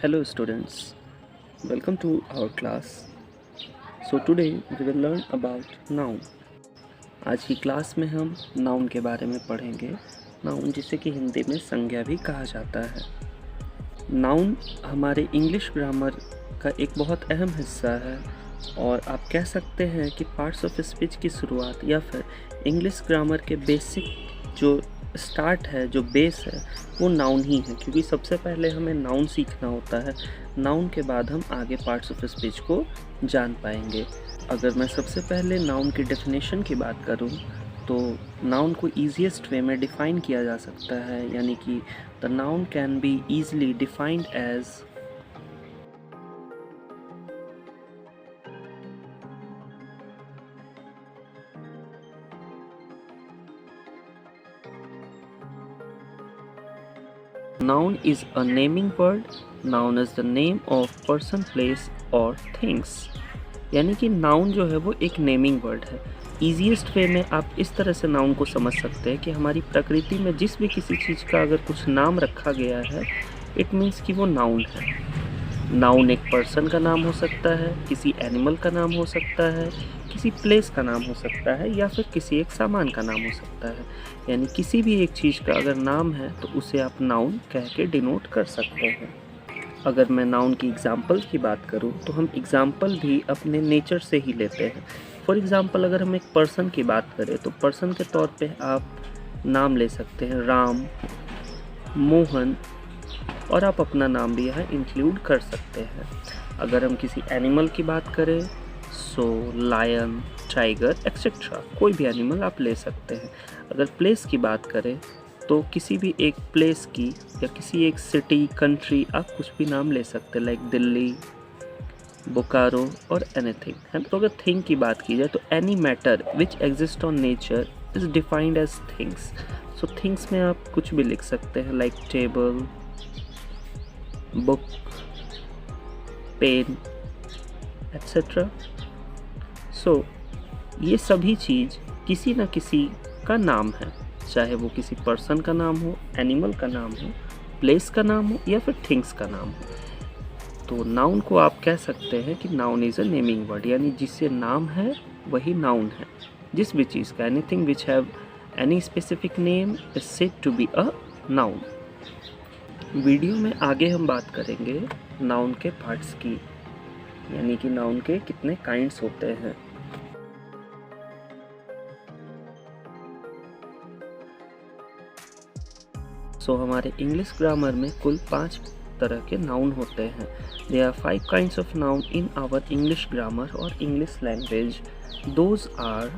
Hello students, welcome to our class. So today we will learn about noun. आज की class में हम noun के बारे में पढ़ेंगे. नाउन जिसे कि हिंदी में संज्ञा भी कहा जाता है. नाउन हमारे इंग्लिश ग्रामर का एक बहुत अहम हिस्सा है और आप कह सकते हैं कि पार्ट्स ऑफ स्पीच की शुरुआत या फिर इंग्लिश ग्रामर के बेसिक जो स्टार्ट है, जो बेस है, वो नाउन ही है, क्योंकि सबसे पहले हमें नाउन सीखना होता है. नाउन के बाद हम आगे पार्ट्स ऑफ स्पीच को जान पाएंगे. अगर मैं सबसे पहले नाउन की डेफिनेशन की बात करूं तो नाउन को ईजीएस्ट वे में डिफ़ाइन किया जा सकता है, यानी कि the noun can be easily defined as Noun is a naming word. Noun is the name of person, place और things. यानी कि नाउन जो है वो एक नेमिंग वर्ड है. ईजीएस्ट वे में आप इस तरह से नाउन को समझ सकते हैं कि हमारी प्रकृति में जिस भी किसी चीज़ का अगर कुछ नाम रखा गया है, इट मीन्स कि वो नाउन है. नाउन एक पर्सन का नाम हो सकता है, किसी एनिमल का नाम हो सकता है, किसी प्लेस का नाम हो सकता है, या फिर किसी एक सामान का नाम हो सकता है. यानी किसी भी एक चीज़ का अगर नाम है तो उसे आप नाउन कह के डिनोट कर सकते हैं. अगर मैं नाउन की एग्जांपल की बात करूं तो हम एग्जांपल भी अपने नेचर से ही लेते हैं. फॉर एग्जांपल अगर हम एक पर्सन की बात करें तो पर्सन के तौर पे आप नाम ले सकते हैं राम, मोहन, और आप अपना नाम भी यहाँ इंक्लूड कर सकते हैं. अगर हम किसी एनिमल की बात करें सो लायन, टाइगर एक्सेट्रा, कोई भी एनिमल आप ले सकते हैं. अगर प्लेस की बात करें तो किसी भी एक प्लेस की या किसी एक सिटी, कंट्री, आप कुछ भी नाम ले सकते हैं, लाइक दिल्ली, बोकारो और एनीथिंग है. तो अगर थिंग की बात की जाए तो any matter which exist on nature is defined as things. So things में आप कुछ भी लिख सकते हैं, like table, book, pen etcetera. So ये सभी चीज़ किसी न किसी का नाम है, चाहे वो किसी पर्सन का नाम हो, एनिमल का नाम हो, प्लेस का नाम हो या फिर थिंग्स का नाम हो. तो नाउन को आप कह सकते हैं कि noun is a naming word, यानी जिससे नाम है वही नाउन है. जिस भी चीज़ का, anything which have any specific name is said to be a noun. Video में आगे हम बात करेंगे नाउन के पार्ट्स की, यानी कि नाउन के कितने काइंड्स होते हैं. सो हमारे इंग्लिश ग्रामर में कुल 5 तरह के नाउन होते हैं. There are 5 kinds of noun in our English grammar और English language. Those are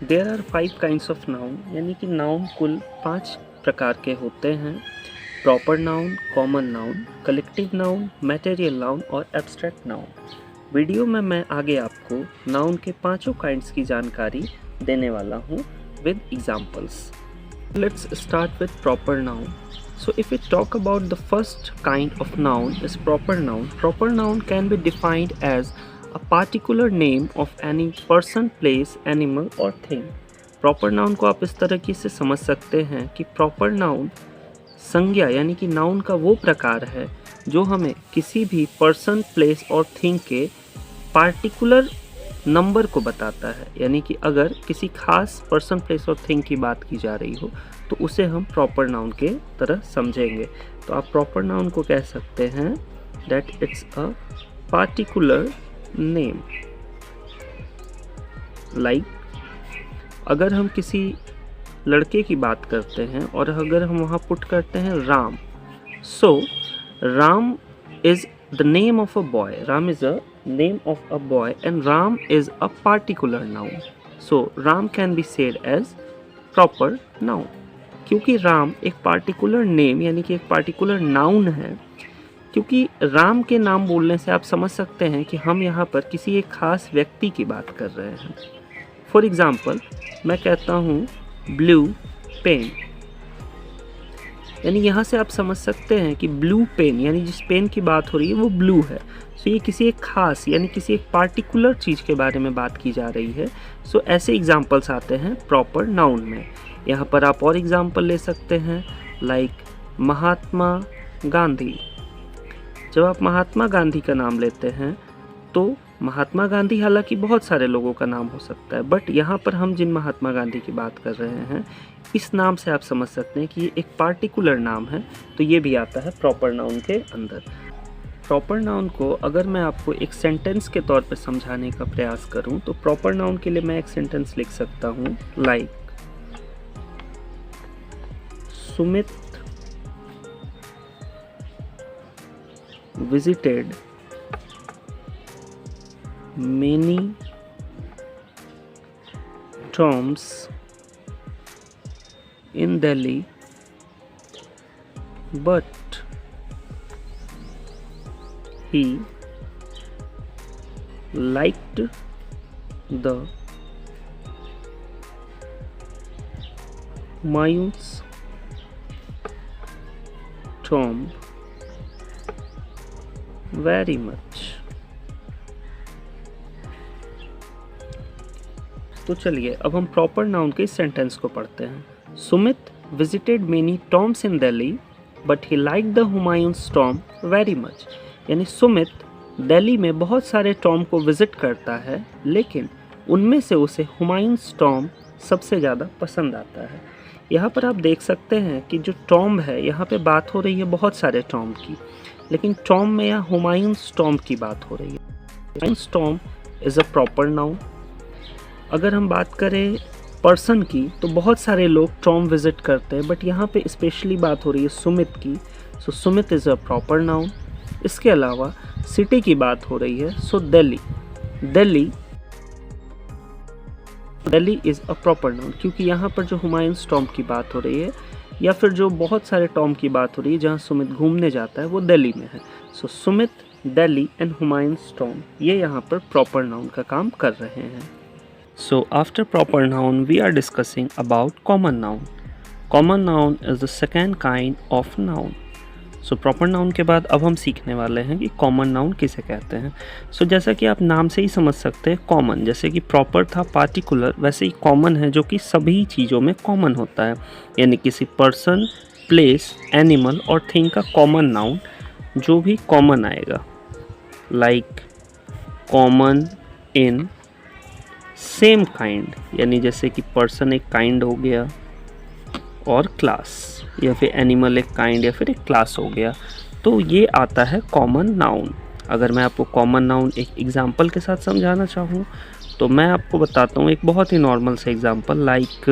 there are 5 kinds of noun, यानी कि नाउन कुल 5 प्रकार के होते हैं. Proper noun, common noun, collective noun, material noun और एब्स्ट्रैक्ट नाउन. वीडियो में मैं आगे आपको नाउन के 5 काइंड्स की जानकारी देने वाला हूँ with examples. Let's start with proper noun. So if we talk about the first kind of noun is proper noun. Proper noun can be defined as a particular name of any person, place, animal or thing. Proper noun को आप इस तरह से समझ सकते हैं कि proper noun संज्ञा यानी कि नाउन का वो प्रकार है जो हमें किसी भी पर्सन, प्लेस और थिंग के पार्टिकुलर नंबर को बताता है. यानी कि अगर किसी खास पर्सन, प्लेस और थिंग की बात की जा रही हो तो उसे हम प्रॉपर नाउन के तरह समझेंगे. तो आप प्रॉपर नाउन को कह सकते हैं that it's a particular name. Like अगर हम किसी लड़के की बात करते हैं और अगर हम वहाँ पुट करते हैं Ram, so Ram is the name of a boy. Ram is a name of a boy and Ram is a particular noun. So Ram can be said as proper noun. क्योंकि राम एक पार्टिकुलर नेम यानी कि एक पार्टिकुलर नाउन है, क्योंकि राम के नाम बोलने से आप समझ सकते हैं कि हम यहाँ पर किसी एक खास व्यक्ति की बात कर रहे हैं. फॉर एग्ज़ाम्पल मैं कहता हूँ ब्लू पेन, यानी यहाँ से आप समझ सकते हैं कि ब्लू पेन यानी जिस पेन की बात हो रही है वो ब्लू है. सो ये किसी एक खास यानी किसी एक पार्टिकुलर चीज़ के बारे में बात की जा रही है। सो ऐसे एग्जाम्पल्स आते हैं प्रॉपर नाउन में। यहाँ पर आप और एग्जाम्पल ले सकते हैं, लाइक महात्मा गांधी। जब आप महात्मा गांधी का नाम लेते हैं तो महात्मा गांधी हालांकि बहुत सारे लोगों का नाम हो सकता है, बट यहाँ पर हम जिन महात्मा गांधी की बात कर रहे हैं इस नाम से आप समझ सकते हैं कि ये एक पार्टिकुलर नाम है, तो ये भी आता है प्रॉपर नाउन के अंदर। प्रॉपर नाउन को अगर मैं आपको एक सेंटेंस के तौर पर समझाने का प्रयास करूं तो प्रॉपर नाउन के लिए मैं एक सेंटेंस लिख सकता हूं, like Sumit visited many tombs in Delhi, but he liked the Humayun's tomb very much। तो चलिए अब हम प्रॉपर नाउन के इस सेंटेंस को पढ़ते हैं। Sumit visited many tombs in Delhi but he like the Humayun's tomb very much. यानी सुमित दिल्ली में बहुत सारे टॉम्ब को विजिट करता है, लेकिन उनमें से उसे हुमायूंस टॉम्ब सबसे ज़्यादा पसंद आता है। यहाँ पर आप देख सकते हैं कि जो टॉम्ब है, यहाँ पे बात हो रही है बहुत सारे टॉम्ब की, लेकिन टॉम्ब में यहाँ हुमायूंस टॉम्ब की बात हो रही है। Humayun's tomb is a proper noun. अगर हम बात करें पर्सन की तो बहुत सारे लोग टॉम्ब विजिट करते हैं, बट यहाँ पे स्पेशली बात हो रही है सुमित की, so Sumit is a proper noun. इसके अलावा सिटी की बात हो रही है, so Delhi is a proper noun, क्योंकि यहाँ पर जो हुमायूंस टॉम्ब की बात हो रही है या फिर जो बहुत सारे टॉम्ब की बात हो रही है जहाँ सुमित घूमने जाता है वो दिल्ली में है। सो सुमित, दिल्ली एंड हुमायूंस टॉम्ब ये यहाँ पर प्रॉपर नाउन का काम कर रहे हैं। So after proper noun we are discussing about common noun. Common noun is the second kind of noun. So proper noun के बाद अब हम सीखने वाले हैं कि कॉमन नाउन किसे कहते हैं। सो जैसा कि आप नाम से ही समझ सकते हैं, कॉमन जैसे कि प्रॉपर था पार्टिकुलर, वैसे ही कॉमन है जो कि सभी चीज़ों में कॉमन होता है। यानी किसी पर्सन, प्लेस, एनिमल और थिंग का कॉमन नाउन जो भी कॉमन आएगा, like common in same kind, यानी जैसे कि पर्सन एक काइंड हो गया और क्लास, या फिर एनिमल एक काइंड या फिर एक क्लास हो गया, तो ये आता है कॉमन नाउन। अगर मैं आपको कॉमन नाउन एक एग्जांपल के साथ समझाना चाहूँ तो मैं आपको बताता हूँ एक बहुत ही नॉर्मल से example, like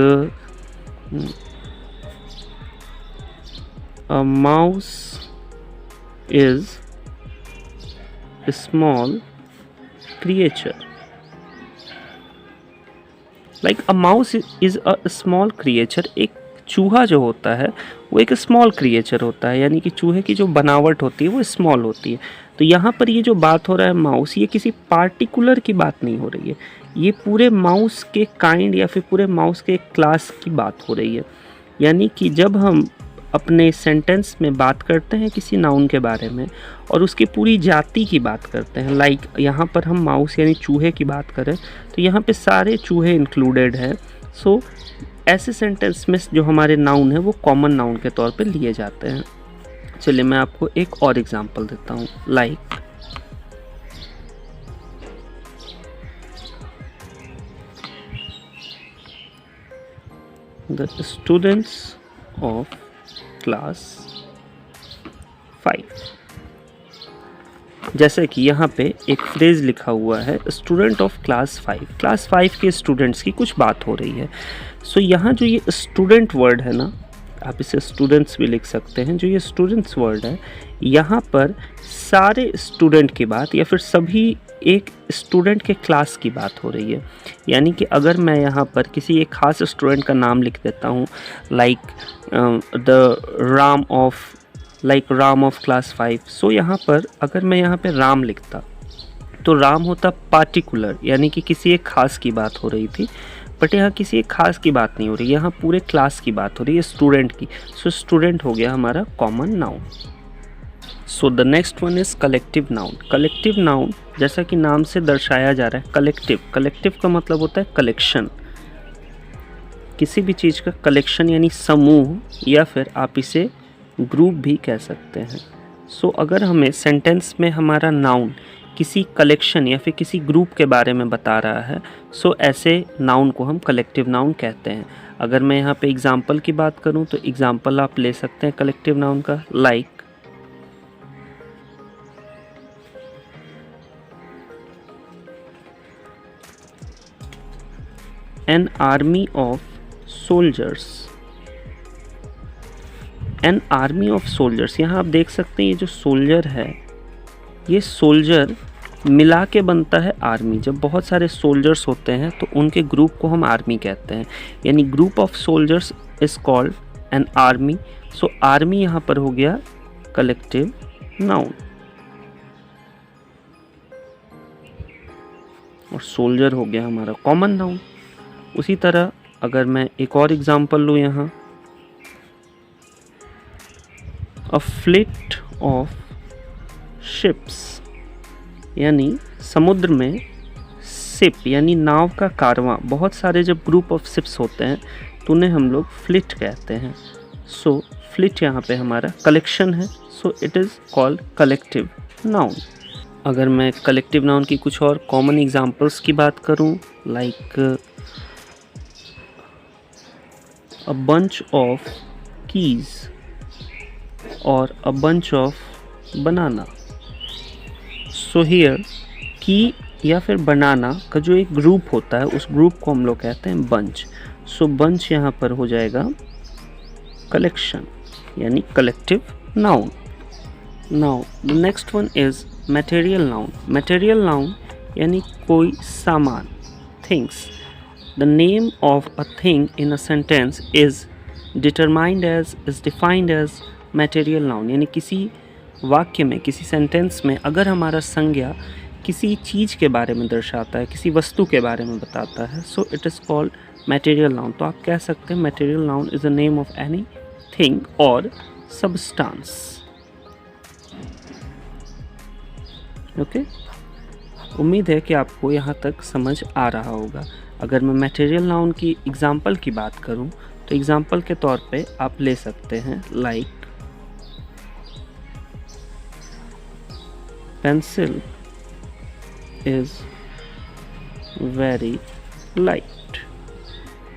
a mouse is a small creature. Like a mouse is a small creature. एक चूहा जो होता है वो एक स्मॉल क्रिएचर होता है, यानी कि चूहे की जो बनावट होती है वो स्मॉल होती है। तो यहाँ पर ये जो बात हो रहा है माउस, ये किसी पार्टिकुलर की बात नहीं हो रही है, ये पूरे माउस के काइंड या फिर पूरे माउस के क्लास की बात हो रही है। यानी कि जब हम अपने सेंटेंस में बात करते हैं किसी नाउन के बारे में और उसकी पूरी जाति की बात करते हैं, लाइक यहाँ पर हम माउस यानी चूहे की बात करें तो यहाँ पे सारे चूहे इंक्लूडेड है। सो ऐसे सेंटेंस में जो हमारे नाउन है वो कॉमन नाउन के तौर पे लिए जाते हैं। चलिए मैं आपको एक और एग्जांपल देता हूँ, like the students of class 5। जैसे कि यहाँ पे एक फ्रेज लिखा हुआ है स्टूडेंट ऑफ क्लास 5, क्लास 5 के स्टूडेंट्स की कुछ बात हो रही है। सो यहाँ जो ये स्टूडेंट वर्ड है ना, आप इसे स्टूडेंट्स भी लिख सकते हैं, जो ये स्टूडेंट्स वर्ड है यहाँ पर सारे स्टूडेंट की बात या फिर सभी एक स्टूडेंट के क्लास की बात हो रही है। यानी कि अगर मैं यहाँ पर किसी एक खास स्टूडेंट का नाम लिख देता हूँ, लाइक राम ऑफ क्लास 5, सो यहाँ पर अगर मैं यहाँ पे राम लिखता तो राम होता पार्टिकुलर, यानी कि किसी एक खास की बात हो रही थी, बट यहाँ किसी एक खास की बात नहीं हो रही, यहाँ पूरे क्लास की बात हो रही है, स्टूडेंट की। सो स्टूडेंट हो गया हमारा common noun. So the next one is collective noun. Collective noun जैसा कि नाम से दर्शाया जा रहा है, कलेक्टिव, कलेक्टिव का मतलब होता है कलेक्शन, किसी भी चीज़ का कलेक्शन यानी समूह, या फिर आप इसे ग्रुप भी कह सकते हैं। सो अगर हमें सेंटेंस में हमारा नाउन किसी कलेक्शन या फिर किसी ग्रुप के बारे में बता रहा है, सो ऐसे नाउन को हम कलेक्टिव नाउन कहते हैं। अगर मैं यहाँ पे एग्जाम्पल की बात करूँ तो एग्जाम्पल आप ले सकते हैं कलेक्टिव नाउन का, like an army of soldiers. An army of soldiers, यहाँ आप देख सकते हैं ये जो सोल्जर है, ये सोल्जर मिला के बनता है आर्मी। जब बहुत सारे सोल्जर्स होते हैं तो उनके ग्रुप को हम आर्मी कहते हैं, यानी group of soldiers is called an army. So army यहाँ पर हो गया कलेक्टिव नाउन, और सोल्जर हो गया हमारा कॉमन नाउन। उसी तरह अगर मैं एक और एग्जांपल लूँ यहाँ, अ फ्लीट ऑफ शिप्स, यानी समुद्र में शिप यानी नाव का कारवां। बहुत सारे जब ग्रुप ऑफ शिप्स होते हैं तो उन्हें हम लोग फ्लीट कहते हैं। सो फ्लीट यहाँ पे हमारा कलेक्शन है, so it is called collective noun. अगर मैं कलेक्टिव नाउन की कुछ और कॉमन एग्जांपल्स की बात करूँ, like a bunch of keys और a bunch of banana. So here key या फिर बनाना का जो एक ग्रुप होता है उस ग्रुप को हम लोग कहते हैं बंच। सो बंच यहाँ पर हो जाएगा कलेक्शन यानी collective noun. Now the next one is material noun. Material noun यानी कोई सामान, things. The name of a thing in a sentence is defined as material noun, यानी किसी वाक्य में, किसी सेंटेंस में अगर हमारा संज्ञा किसी चीज़ के बारे में दर्शाता है, किसी वस्तु के बारे में बताता है, so it is called material noun. तो आप कह सकते हैं material noun is the name of any thing और सबस्टांस। ओके, उम्मीद है कि आपको यहाँ तक समझ आ रहा होगा। अगर मैं मटेरियल नाउन की एग्जाम्पल की बात करूँ तो एग्जाम्पल के तौर पे आप ले सकते हैं like pencil is very light.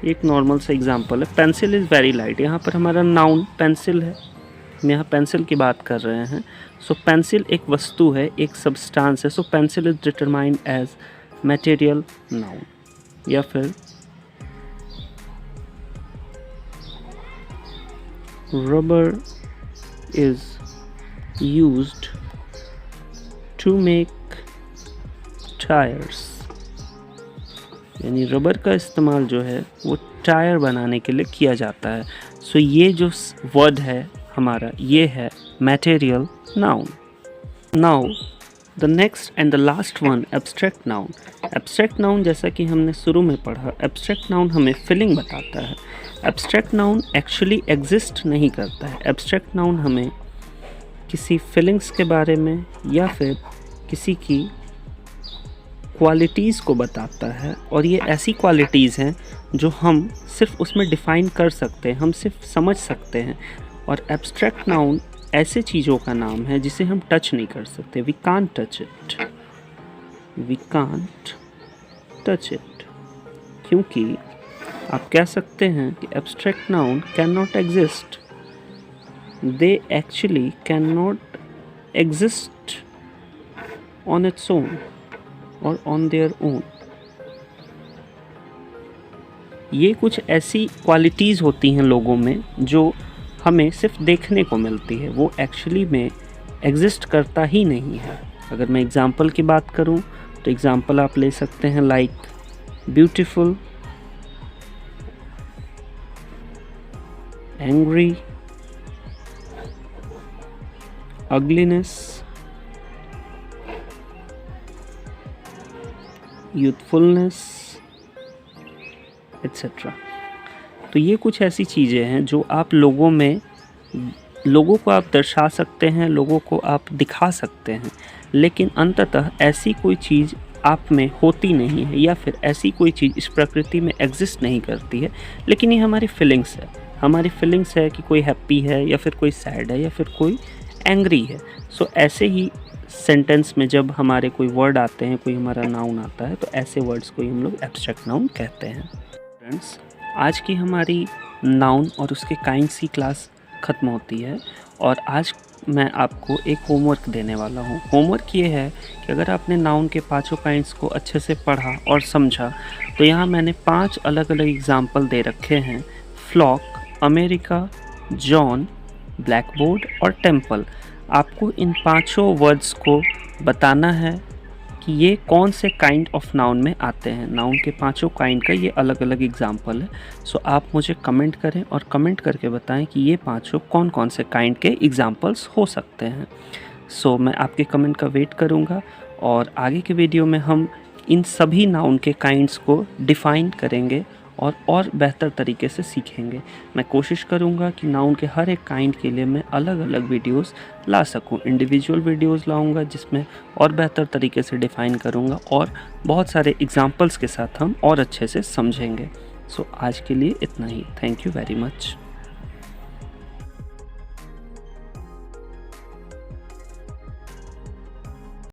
एक नॉर्मल सा एग्जांपल है, पेंसिल इज़ वेरी लाइट। यहाँ पर हमारा नाउन पेंसिल है, हम यहाँ पेंसिल की बात कर रहे हैं। सो पेंसिल एक वस्तु है, एक सब्सटेंस है। So pencil is determined as material noun. या फिर rubber is used to make tyres, यानी रबर का इस्तेमाल जो है वो टायर बनाने के लिए किया जाता है। सो ये जो वर्ड है हमारा, ये है material noun. Now the next and the last one, abstract noun. Abstract noun जैसा कि हमने शुरू में पढ़ा, एब्स्ट्रैक्ट नाउन हमें फीलिंग बताता है। एब्स्ट्रैक्ट नाउन एक्चुअली एग्जिस्ट नहीं करता है। एब्स्ट्रैक्ट नाउन हमें किसी फीलिंग्स के बारे में या फिर किसी की क्वालिटीज़ को बताता है, और ये ऐसी क्वालिटीज़ हैं जो हम सिर्फ उसमें डिफ़ाइन कर सकते हैं, हम सिर्फ समझ सकते हैं। और एब्स्ट्रैक्ट नाउन ऐसे चीज़ों का नाम है जिसे हम टच नहीं कर सकते। We can't touch it, we can't touch it, क्योंकि आप कह सकते हैं कि abstract noun can not exist, they actually can not exist on its own और ऑन देयर ओन। ये कुछ ऐसी क्वालिटीज़ होती हैं लोगों में जो हमें सिर्फ देखने को मिलती है, वो एक्चुअली में एग्जिस्ट करता ही नहीं है। अगर मैं एग्जांपल की बात करूं तो एग्जांपल आप ले सकते हैं like beautiful, angry, ugliness, youthfulness etcetera. तो ये कुछ ऐसी चीज़ें हैं जो आप लोगों में लोगों को आप दर्शा सकते हैं, लोगों को आप दिखा सकते हैं, लेकिन अंततः ऐसी कोई चीज़ आप में होती नहीं है या फिर ऐसी कोई चीज़ इस प्रकृति में एग्जिस्ट नहीं करती है, लेकिन ये हमारी फीलिंग्स है। हमारी फीलिंग्स है कि कोई हैप्पी है या फिर कोई सैड है या फिर कोई एंग्री है। सो ऐसे ही सेंटेंस में जब हमारे कोई वर्ड आते हैं, कोई हमारा नाउन आता है, तो ऐसे वर्ड्स को ही हम लोग एब्स्ट्रैक्ट नाउन कहते हैं। फ्रेंड्स, आज की हमारी नाउन और उसके काइंड्स की क्लास ख़त्म होती है और आज मैं आपको एक होमवर्क देने वाला हूँ। होमवर्क ये है कि अगर आपने नाउन के पांचों काइंड्स को अच्छे से पढ़ा और समझा, तो यहाँ मैंने 5 अलग अलग एग्जाम्पल दे रखे हैं। फ्लॉक, अमेरिका, जॉन, ब्लैकबोर्ड और टेम्पल। आपको इन पांचों वर्ड्स को बताना है कि ये कौन से काइंड ऑफ नाउन में आते हैं। नाउन के पांचों काइंड का ये अलग अलग एग्जाम्पल है। सो आप मुझे कमेंट करें और कमेंट करके बताएं कि ये पांचों कौन कौन से काइंड के एग्जाम्पल्स हो सकते हैं। सो मैं आपके कमेंट का वेट करूँगा और आगे के वीडियो में हम इन सभी नाउन के काइंड्स को डिफ़ाइन करेंगे और बेहतर तरीके से सीखेंगे। मैं कोशिश करूँगा कि नाउन के हर एक काइंड के लिए मैं अलग अलग वीडियोस ला सकूँ, इंडिविजुअल वीडियोस लाऊंगा जिसमें और बेहतर तरीके से डिफ़ाइन करूँगा और बहुत सारे एग्जांपल्स के साथ हम और अच्छे से समझेंगे। सो आज के लिए इतना ही। Thank you very much.